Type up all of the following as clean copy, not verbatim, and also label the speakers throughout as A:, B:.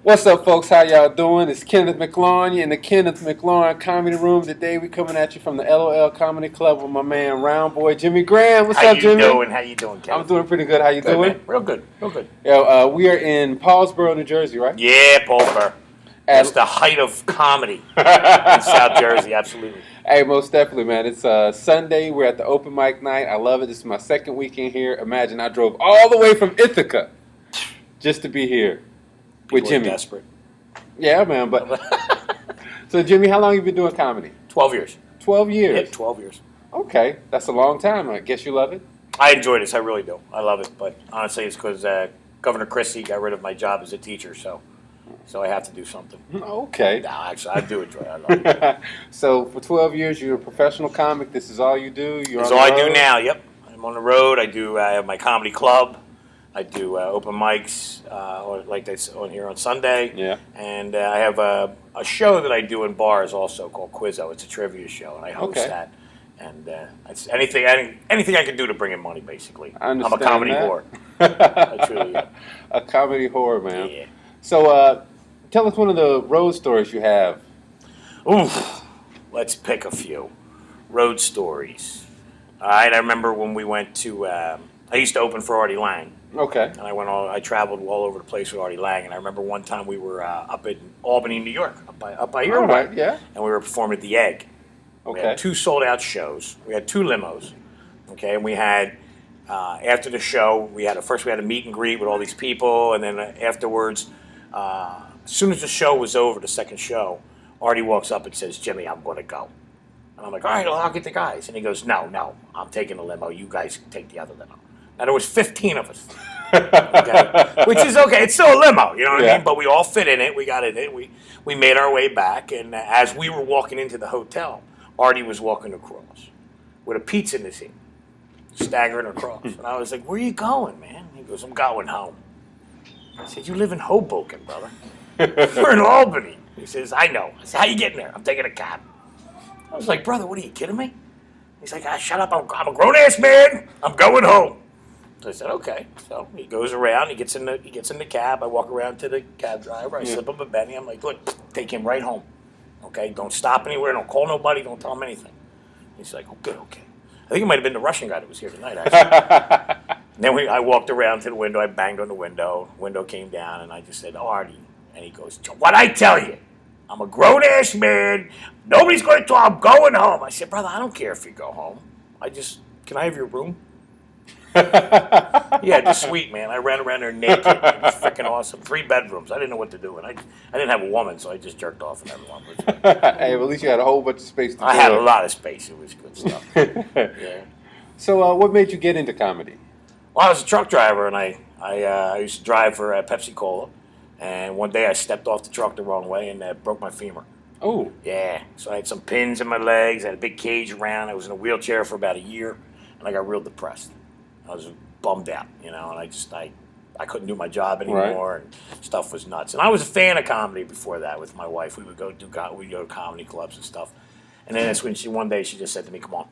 A: What's up, folks? How y'all doing? It's Kenneth McLaurin. You're in the Kenneth McLaurin Comedy Room. Today we coming at you from the LOL Comedy Club with my man Round Boy Jimmy Graham. What's
B: How
A: up,
B: you
A: Jimmy?
B: doing? How you doing,
A: I'm
B: Kenneth?
A: doing pretty good. How you
B: Good,
A: doing?
B: man. Real good. Real good.
A: Yeah, we are in Paulsboro, New Jersey, right?
B: Yeah, Paulsboro. That's
A: At,
B: the height of comedy in South Jersey. Absolutely.
A: hey, most definitely, man. It's Sunday. We're at the open mic night. I love it. This is my second weekend here. Imagine I drove all the way from Ithaca just to be here with
B: People are
A: Jimmy.
B: desperate.
A: Yeah, man. But so, Jimmy, how long have you been doing comedy?
B: 12 years.
A: 12 years.
B: Yeah, 12 years.
A: Okay, that's a long time. I guess you love it.
B: I enjoy this. I really do. I love it. But honestly, it's because Governor Christie got rid of my job as a teacher, so I have to do something.
A: Okay.
B: No, actually, I do enjoy it. I love it.
A: So for 12 years, you're a professional comic. This is all you do. You're
B: That's
A: on
B: all
A: the
B: I do
A: road?
B: now. Yep. I'm on the road. I have my comedy club. I do open mics, like this on here on Sunday.
A: Yeah.
B: And I have a show that I do in bars also called Quizzo. It's a trivia show, and I host
A: Okay.
B: that. And it's anything I can do to bring in money, basically.
A: I
B: I'm a
A: understand
B: comedy
A: that.
B: whore. I truly am.
A: A comedy horror, man.
B: Yeah.
A: So tell us one of the road stories you have.
B: Oof. Let's pick a few. Road stories. All right. I remember when we went to. I used to open for Artie Lang.
A: Okay.
B: And I traveled all over the place with Artie Lang, and I remember one time we were up in Albany, New York, up by your
A: All
B: way,
A: right. Yeah.
B: and we were performing at the Egg. We
A: Okay.
B: had 2 sold out shows. We had 2 limos, okay, and we had after the show we had a meet and greet with all these people, and then afterwards, as soon as the show was over, the second show, Artie walks up and says, "Jimmy, I'm going to go." And I'm like, "All right, well, I'll get the guys." And he goes, No, I'm taking the limo. You guys take the other limo. Now, there was 15 of us, okay? Which is okay. It's still a limo, you know what I
A: Yeah.
B: mean? But we all fit in it. We got in it. We made our way back. And as we were walking into the hotel, Artie was walking across with a pizza in his hand, staggering across. And I was like, "Where you going, man?" He goes, "I'm going home." I said, "You live in Hoboken, brother. We're in Albany." He says, "I know." I said, "How you getting there?" "I'm taking a cab." I was like, "Brother, what are you kidding me?" He's like, "Shut up. I'm a grown-ass man. I'm going home." So I said, "Okay." So he goes around. He gets in the cab. I walk around to the cab driver. I slip him a Benny. I'm like, "Look, take him right home. Okay, don't stop anywhere. Don't call nobody. Don't tell him anything." He's like, "Oh, good, okay." I think it might have been the Russian guy that was here tonight, actually. And then I walked around to the window. I banged on the window. Window came down, and I just said, "Artie." And he goes, "What I tell you? I'm a grown-ass man. Nobody's going to talk. I'm going home." I said, "Brother, I don't care if you go home. Can I have your room?" Yeah, the suite, man. I ran around there naked. It was freaking awesome. 3 bedrooms. I didn't know what to do, and I didn't have a woman, so I just jerked off in everyone.
A: Hey, well, at least you had a whole bunch of space to do
B: I had
A: it.
B: a lot of space. It was good stuff. Yeah.
A: So what made you get into comedy?
B: Well, I was a truck driver, and I used to drive for Pepsi Cola. And one day I stepped off the truck the wrong way and broke my femur.
A: Oh.
B: Yeah, so I had some pins in my legs. I had a big cage around. I was in a wheelchair for about a year, and I got real depressed. I was bummed out, and I couldn't do my job anymore, and stuff was nuts. And I was a fan of comedy before that with my wife. We would go to comedy clubs and stuff. And then that's when one day she just said to me, "Come on,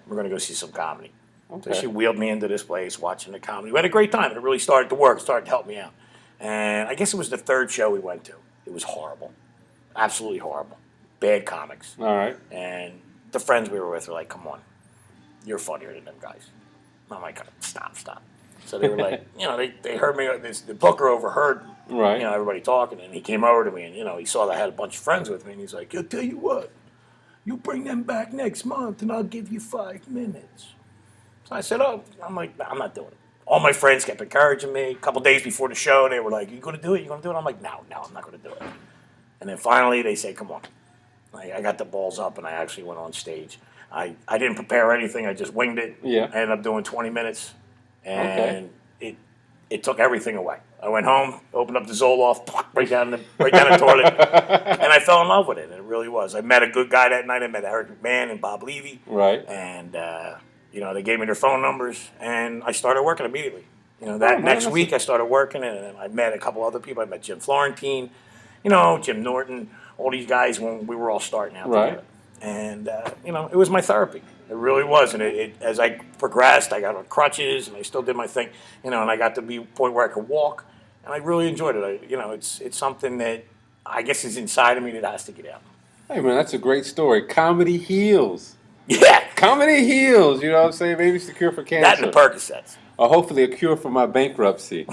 B: we're going to go see some comedy."
A: Okay.
B: So she wheeled me into this place watching the comedy. We had a great time, and it really started to work. It started to help me out. And I guess it was the 3rd show we went to. It was horrible. Absolutely horrible. Bad comics.
A: All right.
B: And the friends we were with were like, "Come on, you're funnier than them guys." I'm like, Stop. So they were like, they heard me. The booker overheard,
A: Right.
B: everybody talking, and he came over to me, and he saw that I had a bunch of friends with me, and he's like, "I'll tell you what, you bring them back next month, and I'll give you 5 minutes." So I said, "Oh," I'm like, "No, I'm not doing it." All my friends kept encouraging me. A couple days before the show, they were like, "You going to do it? You going to do it?" I'm like, No, I'm not going to do it." And then finally, they said, "Come on." I got the balls up, and I actually went on stage. I didn't prepare anything. I just winged it.
A: Yeah.
B: I ended up doing 20 minutes, and it took everything away. I went home, opened up the Zoloft, right down the toilet, and I fell in love with it. It really was. I met a good guy that night. I met Eric McMahon and Bob Levy.
A: Right.
B: And they gave me their phone numbers, and I started working immediately. That next week I started working, and I met a couple other people. I met Jim Florentine, Jim Norton, all these guys when we were all starting out
A: Right.
B: together. And, it was my therapy. It really was. And as I progressed, I got on crutches, and I still did my thing, and I got to be a point where I could walk. and I really enjoyed it. It's something that I guess is inside of me that has to get out.
A: Hey man, that's a great story. Comedy heals.
B: Yeah,
A: Comedy heals. You know what I'm saying? Maybe it's the cure for
B: that and
A: cancer,
B: the Percocets.
A: or hopefully a cure for my bankruptcy.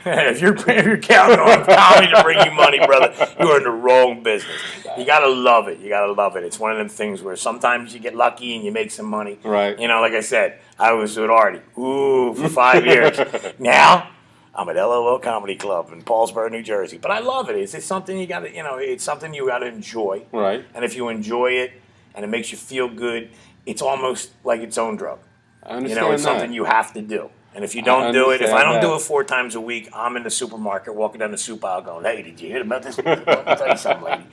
B: If you're counting on comedy to bring you money, brother, you're in the wrong business. You gotta love it. You gotta love it. It's one of them things where sometimes you get lucky and you make some money.
A: Right.
B: Like I said, I was with Artie. For 5 years. Now I'm at LOL Comedy Club in Paulsboro, New Jersey. But I love it. It's something you gotta, it's something you gotta enjoy.
A: Right.
B: And if you enjoy it and it makes you feel good, it's almost like its own drug.
A: I understand
B: It's
A: that.
B: something you have to do. And if you don't do it, if I
A: understand
B: don't do
A: that.
B: it 4 times a week, I'm in the supermarket walking down the soup aisle going, hey, did you hear about this? Let me tell you something, lady.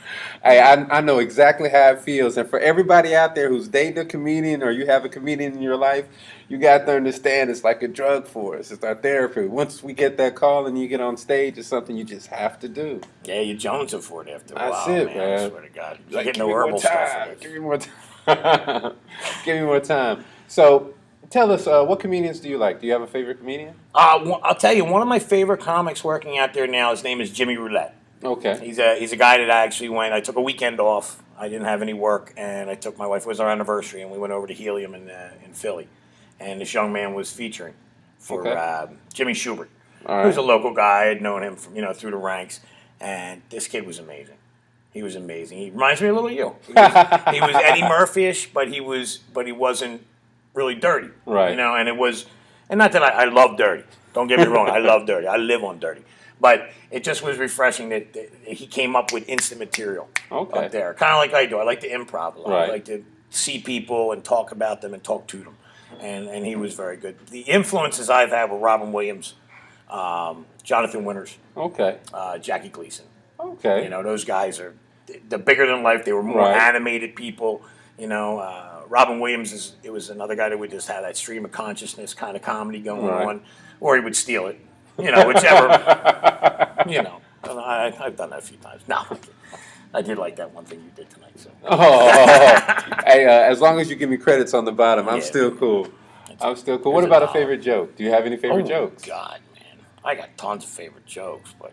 A: Hey, I know exactly how it feels. And for everybody out there who's dating a comedian or you have a comedian in your life, you got to understand it's like a drug for us. It's our therapy. Once we get that call and you get on stage, it's something you just have to do.
B: Yeah, you're jonesing for it after a
A: That's
B: while,
A: it,
B: man.
A: man.
B: I swear to God. You're
A: Like,
B: getting
A: give
B: no
A: me more
B: herbal stuff
A: time.
B: in
A: Give
B: this.
A: me more time. Give me more time. So tell us, what comedians do you like? Do you have a favorite comedian?
B: I'll tell you, one of my favorite comics working out there now, his name is Jimmy Roulette.
A: Okay.
B: He's a guy that I actually went. I took a weekend off. I didn't have any work, and I took my wife. It was our anniversary, and we went over to Helium in Philly. And this young man was featuring for
A: Okay.
B: Jimmy Schubert.
A: All
B: He was a
A: right.
B: local guy. I had known him from through the ranks, and this kid was amazing. He was amazing. He reminds me a little of you. He was Eddie Murphy-ish, but he wasn't really dirty.
A: Right.
B: And it was, and not that I love dirty. Don't get me wrong. I love dirty. I live on dirty. But it just was refreshing that he came up with instant material
A: Okay.
B: up there. Kind of like I do. I like to improv a lot.
A: Right.
B: I like to see people and talk about them and talk to them. And he was very good. The influences I've had were Robin Williams, Jonathan Winters,
A: Okay.
B: Jackie Gleason.
A: Okay.
B: Those guys they're bigger than life. They were more
A: Right.
B: animated people. Robin Williams was another guy that would just have that stream of consciousness kind of comedy going
A: Right.
B: on, or he would steal it. Whichever. And I've done that a few times. No, I did like that one thing you did tonight. So
A: Hey, as long as you give me credits on the bottom, I'm
B: Yeah.
A: still cool. I'm still cool. What
B: There's a
A: about a
B: dollar.
A: favorite joke? Do you have any favorite
B: Oh,
A: jokes?
B: God, man, I got tons of favorite jokes, but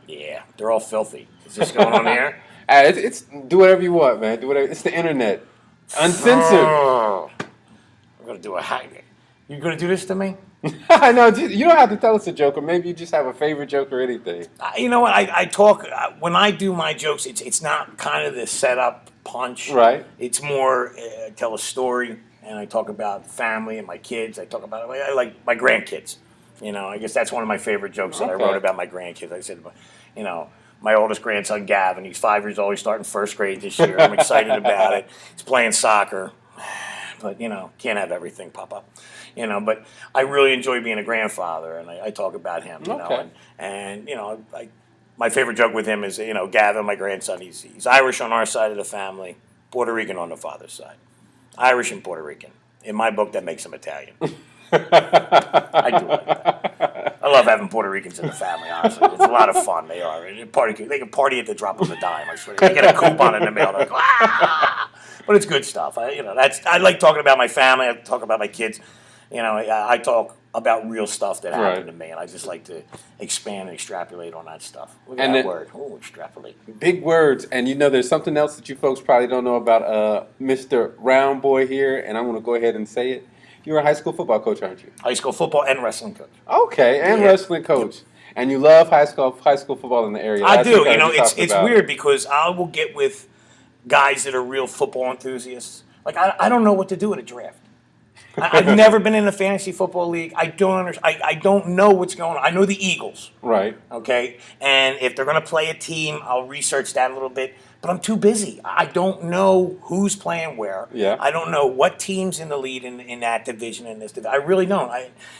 B: yeah, they're all filthy. Is this going on the air?
A: Hey, it's do whatever you want, man. Do whatever. It's the internet, uncensored.
B: Oh, I'm gonna do a hack. You gonna do this to me?
A: I know you don't have to tell us a joke, or maybe you just have a favorite joke or anything.
B: You know what? I talk when I do my jokes. It's not kind of the setup punch.
A: Right.
B: It's more tell a story, and I talk about family and my kids. I talk about I like my grandkids. I guess that's one of my favorite jokes that I
A: Okay.
B: wrote about my grandkids. I said, my oldest grandson Gavin. He's 5 years old. He's starting first grade this year. I'm excited about it. He's playing soccer, but can't have everything pop up. But I really enjoy being a grandfather, and I talk about him.
A: Okay.
B: And my favorite joke with him is Gavin, my grandson. He's Irish on our side of the family, Puerto Rican on the father's side. Irish and Puerto Rican. In my book, that makes him Italian. I do like that. I love having Puerto Ricans in the family. Honestly, it's a lot of fun. They are. They can party at the drop of a dime. I swear. They get a coupon in the mail. They're like, ah! But it's good stuff. I like talking about my family. I talk about my kids. I talk about real stuff that happened
A: Right.
B: to me, and I just like to expand and extrapolate on that stuff. Look at
A: And
B: that
A: it-
B: word. Oh, extrapolate.
A: Big words, and there's something else that you folks probably don't know about Mr. Round Boy here, and I'm going to go ahead and say it. You're a high school football coach, aren't you?
B: High school football and wrestling coach.
A: Okay, and
B: Yeah.
A: wrestling coach, and you love high school football in the area.
B: I
A: Last
B: do.
A: week was
B: It's
A: talking about-
B: weird because I will get with guys that are real football enthusiasts. Like I don't know what to do at a draft. I've never been in a fantasy football league. I don't understand. I don't know what's going on. I know the Eagles,
A: Right.
B: okay, and if they're going to play a team, I'll research that a little bit. But I'm too busy. I don't know who's playing where.
A: Yeah.
B: I don't know what team's in the lead in that division in this division. I really don't.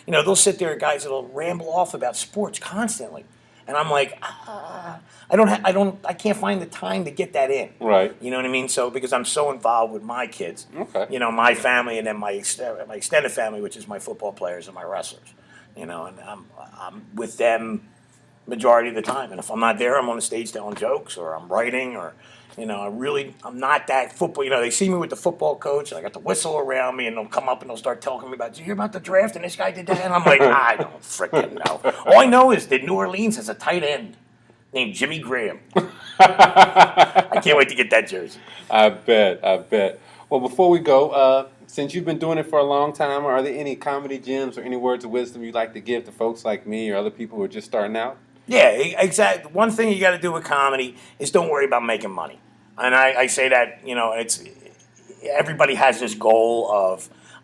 B: They'll sit there, guys that'll ramble off about sports constantly, and I'm like, I can't find the time to get that in.
A: Right.
B: You know what I mean? So because I'm so involved with my kids,
A: Okay.
B: My family, and then my extended family, which is my football players and my wrestlers. And I'm with them majority of the time. And if I'm not there, I'm on the stage telling jokes or I'm writing or, I'm not that football. They see me with the football coach and I got the whistle around me and they'll come up and they'll start talking to me about, did you hear about the draft and this guy did that? And I'm like, I don't freaking know. All I know is that New Orleans has a tight end named Jimmy Graham. I can't wait to get that jersey.
A: I bet. Well, before we go, since you've been doing it for a long time, are there any comedy gems or any words of wisdom you'd like to give to folks like me or other people who are just starting out?
B: Yeah, exactly. One thing you got to do with comedy is don't worry about making money. And I say that, it's everybody has this goal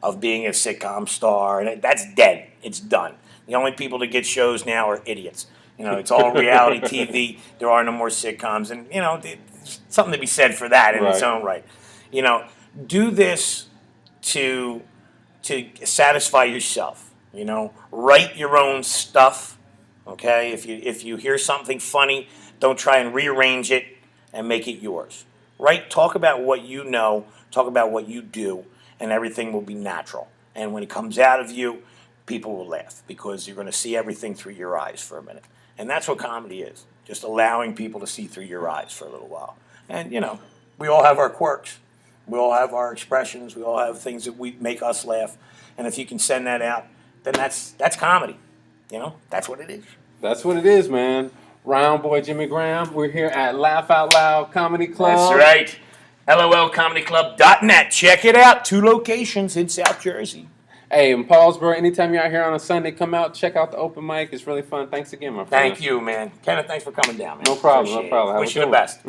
B: of being a sitcom star, and that's dead. It's done. The only people that get shows now are idiots. It's all reality TV. There are no more sitcoms, and there's something to be said for that in its own right. Do this to satisfy yourself. Write your own stuff. Okay, if you hear something funny, don't try and rearrange it and make it yours. Talk about what you know, talk about what you do, and everything will be natural. And when it comes out of you, people will laugh because you're going to see everything through your eyes for a minute. And that's what comedy is, just allowing people to see through your eyes for a little while. And, we all have our quirks. We all have our expressions. We all have things that make us laugh. And if you can send that out, then that's comedy. That's what it is.
A: That's what it is, man. Round Boy Jimmy Graham. We're here at Laugh Out Loud Comedy Club.
B: That's right. LOLcomedyclub.net. Check it out. 2 locations in South Jersey.
A: Hey, in Paulsboro, anytime you're out here on a Sunday, come out, check out the open mic. It's really fun. Thanks again, my friend.
B: Thank you, man. Kenneth, thanks for coming down, man.
A: No problem.
B: Wish you the best.